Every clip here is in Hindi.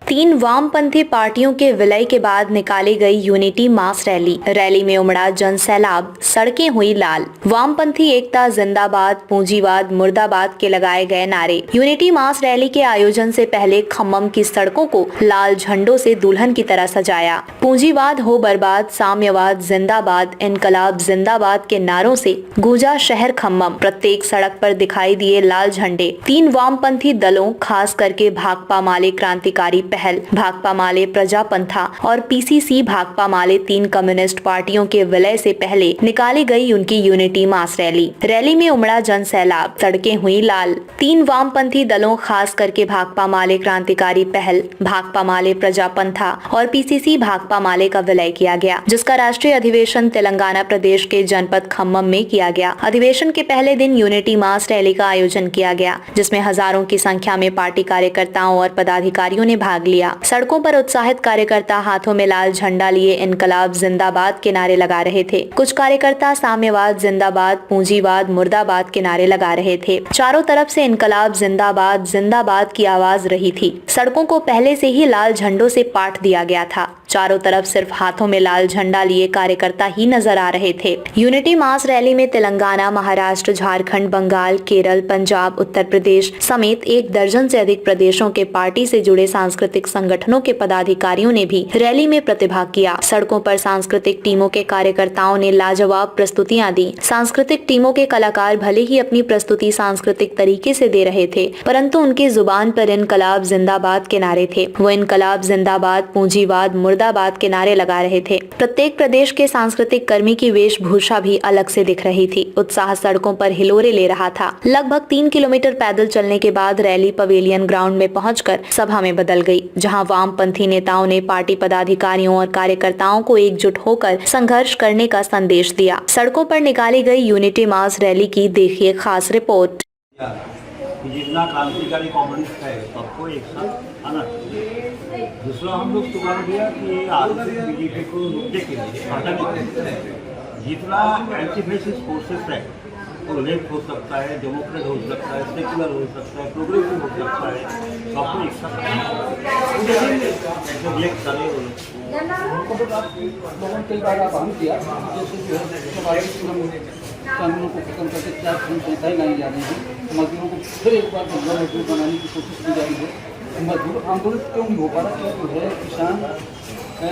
तीन वामपंथी पार्टियों के विलय के बाद निकाली गई यूनिटी मास रैली में उमड़ा जन सैलाब, सड़कें हुई लाल। वामपंथी एकता जिंदाबाद, पूंजीवाद मुर्दाबाद के लगाए गए नारे। यूनिटी मास रैली के आयोजन से पहले खम्मम की सड़कों को लाल झंडों से दुल्हन की तरह सजाया। पूंजीवाद हो बर्बाद, साम्यवाद जिंदाबाद, इनकलाब जिंदाबाद के नारों से गूंजा शहर खम्मम। प्रत्येक सड़क पर दिखाई दिए लाल झंडे। तीन वामपंथी दलों, खास करके भाकपा माले क्रांतिकारी पहल, भाकपा माले प्रजापंथा और पीसीसी भाकपा माले, तीन कम्युनिस्ट पार्टियों के विलय से पहले निकाली गई उनकी यूनिटी मास रैली में उमड़ा जन सैलाब, सड़कें हुई लाल। तीन वामपंथी दलों, खास करके भाकपा माले क्रांतिकारी पहल, भाकपा माले प्रजापंथा और पीसीसी भाकपा माले का विलय किया गया, जिसका राष्ट्रीय अधिवेशन तेलंगाना प्रदेश के जनपद खम्मम में किया गया। अधिवेशन के पहले दिन यूनिटी मास रैली का आयोजन किया गया, जिसमें हजारों की संख्या में पार्टी कार्यकर्ताओं और पदाधिकारियों ने भाग लिया। सड़कों पर उत्साहित कार्यकर्ता हाथों में लाल झंडा लिए इनकलाब जिंदाबाद के नारे लगा रहे थे। कुछ कार्यकर्ता साम्यवाद जिंदाबाद, पूंजीवाद मुर्दाबाद के नारे लगा रहे थे। चारों तरफ से इनकलाब जिंदाबाद जिंदाबाद की आवाज रही थी। सड़कों को पहले से ही लाल झंडों से पाट दिया गया था। चारों तरफ सिर्फ हाथों में लाल झंडा लिए कार्यकर्ता ही नजर आ रहे थे। यूनिटी मास रैली में तेलंगाना, महाराष्ट्र, झारखंड, बंगाल, केरल, पंजाब, उत्तर प्रदेश समेत 1 दर्जन से अधिक प्रदेशों के पार्टी से जुड़े सांस्कृतिक संगठनों के पदाधिकारियों ने भी रैली में प्रतिभाग किया। सड़कों पर सांस्कृतिक टीमों के कार्यकर्ताओं ने लाजवाब प्रस्तुतियां दी। सांस्कृतिक टीमों के कलाकार भले ही अपनी प्रस्तुति सांस्कृतिक तरीके से दे रहे थे, परंतु उनकी जुबान पर इनकलाब जिंदाबाद के नारे थे। वो इनकलाब जिंदाबाद, पूंजीवाद मुर्दाबाद के नारे लगा रहे थे। प्रत्येक प्रदेश के सांस्कृतिक कर्मी की वेशभूषा भी अलग से दिख रही थी। उत्साह सड़कों पर हिलोरे ले रहा था। लगभग 3 किलोमीटर पैदल चलने के बाद रैली पवेलियन ग्राउंड में पहुंचकर सभा में बदल गई, जहां वामपंथी नेताओं ने पार्टी पदाधिकारियों और कार्यकर्ताओं को एकजुट होकर संघर्ष करने का संदेश दिया। सड़कों पर निकाली गई यूनिटी मास रैली की देखिए खास रिपोर्ट। जितना क्रांतिकारी कम्युनिस्ट है सबको एक साथ आना चाहिए। दूसरा हम लोग सुझाव दिया कि आर्थिक बीजेपी को रोकने के लिए हटाने के लिए जितना एंटी फैसिस्ट फोर्सेस है वो लेफ्ट हो सकता है, डेमोक्रेट हो सकता है, सेक्युलर हो सकता है, प्रोग्रेसिव हो सकता है, सबको एक साथ रिएक्ट करे। कई बार आप हम किया कानूनों को खत्म करके 4 संहिताएं लाई जा रही हैं, मजदूरों को फिर एक बार मजदूर बनाने की कोशिश की जा रही है। मजदूर आंदोलन क्यों नहीं हो पा रहा? क्योंकि है किसान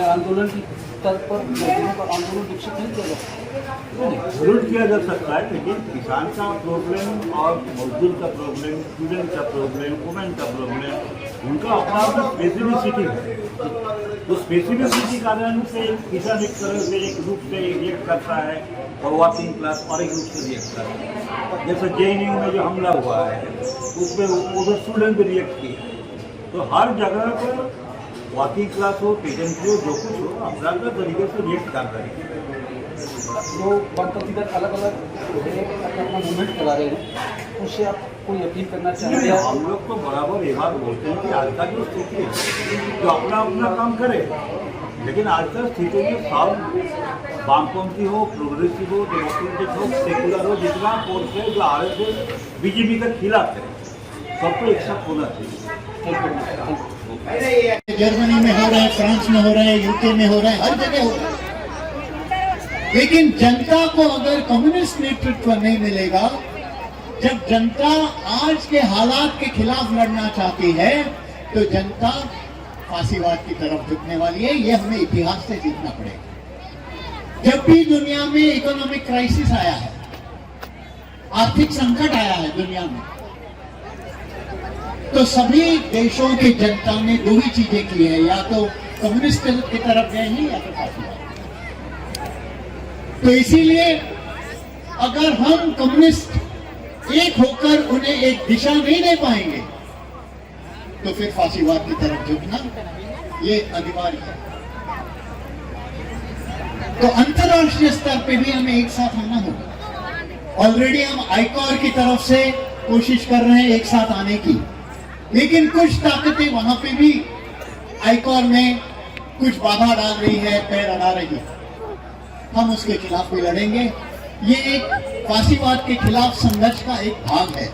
आंदोलन की तर्ज पर मजदूरों का आंदोलन विकसित नहीं किया जा सकता। जरूर किया जा सकता है, लेकिन किसान का प्रॉब्लम और मजदूर का प्रॉब्लम, स्टूडेंट का प्रॉब्लम, वुमेन का प्रॉब्लम, उनका अपना अपना स्पेसिफिसिटी है। तो स्पेसिफिसिटी कारण से किसान एक तरह से एक रूप से रिएक्ट करता है और वर्किंग क्लास और एक रूप से रिएक्ट करता है। जैसे JNU में जो हमला हुआ है उसमें उधर स्टूडेंट भी रिएक्ट किया। तो हर जगह पर वर्किंग क्लास हो, पेजेंट्री हो, जो कुछ हो, अपना अपना तरीके से रिएक्ट कर रहे हैं। तो वामपंथी दल अलग अलग अपना मूवमेंट चला रहे हैं, उससे आप कोई अपील करना चाहेंगे? हम लोग तो बराबर ये बात बोलते हैं कि आज का जो स्थिति है तो अपना अपना काम करे, लेकिन आज तक स्थिति में सब वामपंथी हो, प्रोग्रेसिव हो, डेमोक्रेटिक हो, सेकुलर हो, जितना फोर्स है जो RSS बीजेपी के खिलाफ है, सबको एक साथ होना चाहिए। जर्मनी में हो रहा है, फ्रांस में हो रहा है, यूके में हो रहा है, हर जगह हो रहा है। लेकिन जनता को अगर कम्युनिस्ट नेतृत्व नहीं मिलेगा, जब जनता आज के हालात के खिलाफ लड़ना चाहती है तो जनता फांसीवाद की तरफ झुकने वाली है। ये हमें इतिहास से सीखना पड़ेगा। जब भी दुनिया में इकोनॉमिक क्राइसिस आया है, आर्थिक संकट आया है दुनिया में, तो सभी देशों की जनता ने 2 ही चीजें की है, या तो कम्युनिस्ट की तरफ गए हैं या तो फांसीवाद। तो इसीलिए अगर हम कम्युनिस्ट एक होकर उन्हें एक दिशा नहीं दे पाएंगे तो फिर फांसीवाद की तरफ झुकना ये अनिवार्य है। तो अंतर्राष्ट्रीय स्तर पे भी हमें एक साथ आना होगा। ऑलरेडी हम आईकॉर की तरफ से कोशिश कर रहे हैं एक साथ आने की, लेकिन कुछ ताकतें वहां पे भी आईकॉर में कुछ बाधा डाल रही है, पैर अड़ा रही है। हम उसके खिलाफ भी लड़ेंगे। ये एक फांसीवाद के खिलाफ संघर्ष का एक भाग है।